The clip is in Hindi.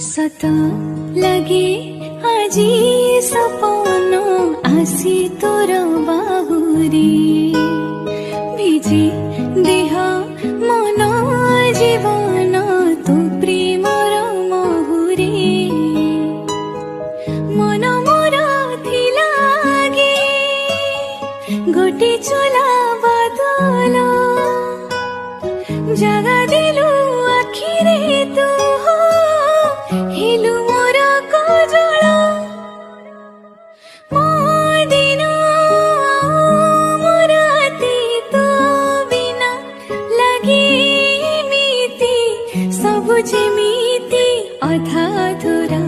सत लगे आजी सपन आसी तोर बाहुरी भिजी देह मन जीवन तो प्रेमर महुरी मन मोर थिलागे गोटे चोला बादल जगा दिलु आखिरे तू हेलु मोर कजल मो दिन मोर तो बिना लगे मिति सब जेमिति अधा धुरा।